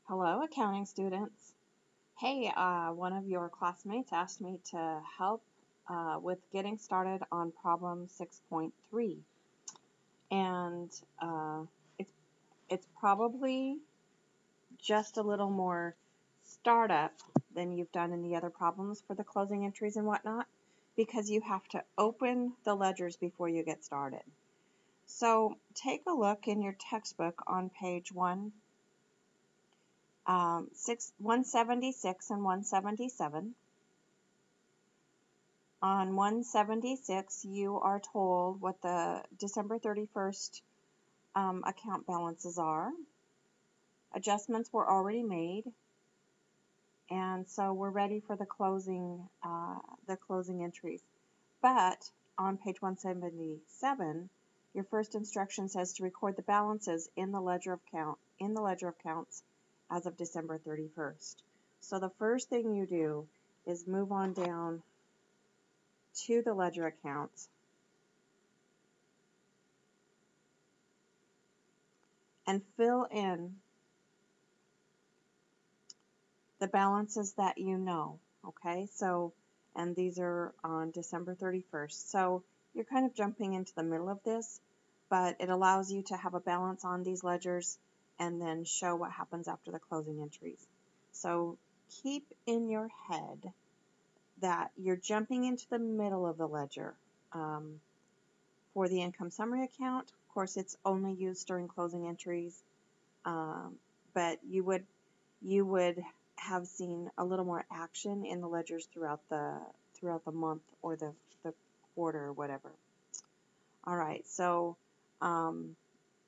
Hello, accounting students. Hey, one of your classmates asked me to help with getting started on problem 6.3. And it's, it's probably just a little more startup than you've done in the other problems for the closing entries and whatnot, because you have to open the ledgers before you get started. So take a look in your textbook on page 176 and 177. On 176, you are told what the December 31st account balances are. Adjustments were already made, and so we're ready for the closing entries. But on page 177, your first instruction says to record the balances in the ledger of counts as of December 31st. So the first thing you do is move on down to the ledger accounts and fill in the balances that you know, okay? So, and these are on December 31st. So you're kind of jumping into the middle of this, but it allows you to have a balance on these ledgers and then show what happens after the closing entries. So keep in your head that you're jumping into the middle of the ledger. For the income summary account, of course, it's only used during closing entries, but you would have seen a little more action in the ledgers throughout the month or the quarter or whatever. All right, so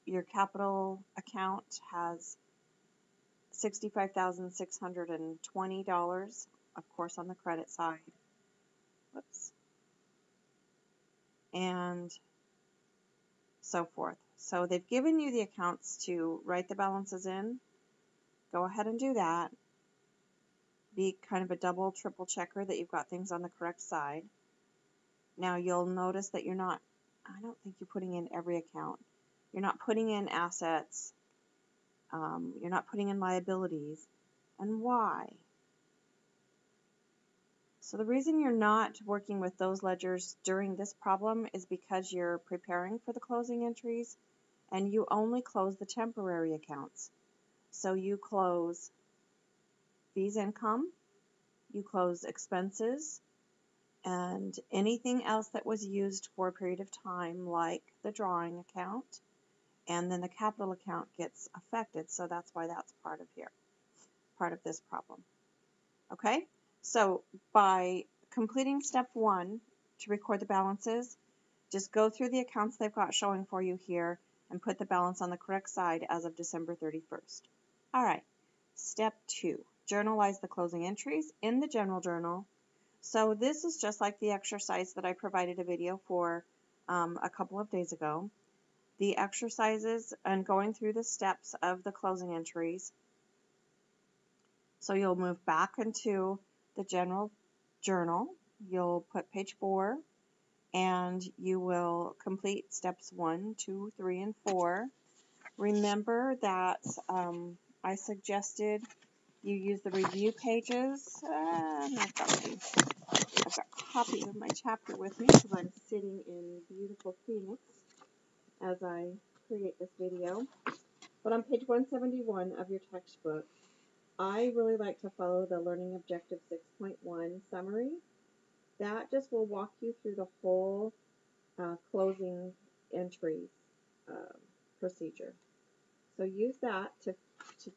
your capital account has $65,620, of course, on the credit side. Whoops. And so forth. So they've given you the accounts to write the balances in. Go ahead and do that. Be kind of a double, triple checker that you've got things on the correct side. Now you'll notice that I don't think you're putting in every account. You're not putting in assets. You're not putting in liabilities. And why? So the reason you're not working with those ledgers during this problem is because you're preparing for the closing entries and you only close the temporary accounts. So you close fees income, you close expenses, and anything else that was used for a period of time, like the drawing account, and then the capital account gets affected. So that's why that's part of this problem. Okay, so by completing step 1 to record the balances, just go through the accounts they've got showing for you here and put the balance on the correct side as of December 31st. All right, step 2, journalize the closing entries in the general journal. So this is just like the exercise that I provided a video for a couple of days ago. The exercises and going through the steps of the closing entries. So you'll move back into the general journal. You'll put page 4 and you will complete steps 1, 2, 3, and 4. Remember that I suggested you use the review pages. I've got a copy of my chapter with me because I'm sitting in beautiful Phoenix as I create this video. But on page 171 of your textbook, I really like to follow the Learning Objective 6.1 summary. That just will walk you through the whole closing entries procedure. So use that to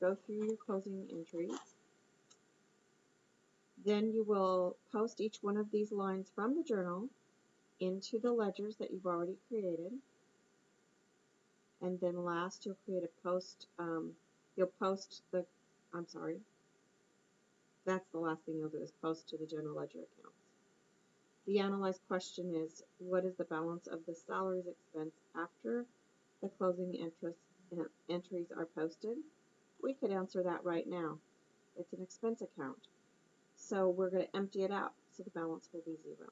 go through your closing entries. Then you will post each one of these lines from the journal into the ledgers that you've already created. And then last, you'll create a post, that's the last thing you'll do is post to the general ledger accounts. The analyze question is, what is the balance of the salaries expense after the closing entries are posted? We could answer that right now. It's an expense account. So we're going to empty it out, so the balance will be 0.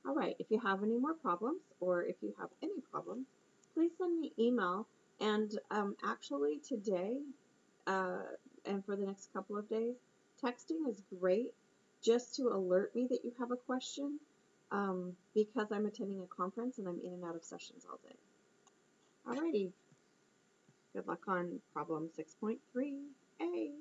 All right, if you have any more problems, or if you have any problems, please send me email. And actually today, and for the next couple of days. Texting is great just to alert me that you have a question because I'm attending a conference and I'm in and out of sessions all day. Alrighty. Good luck on problem 6.3A.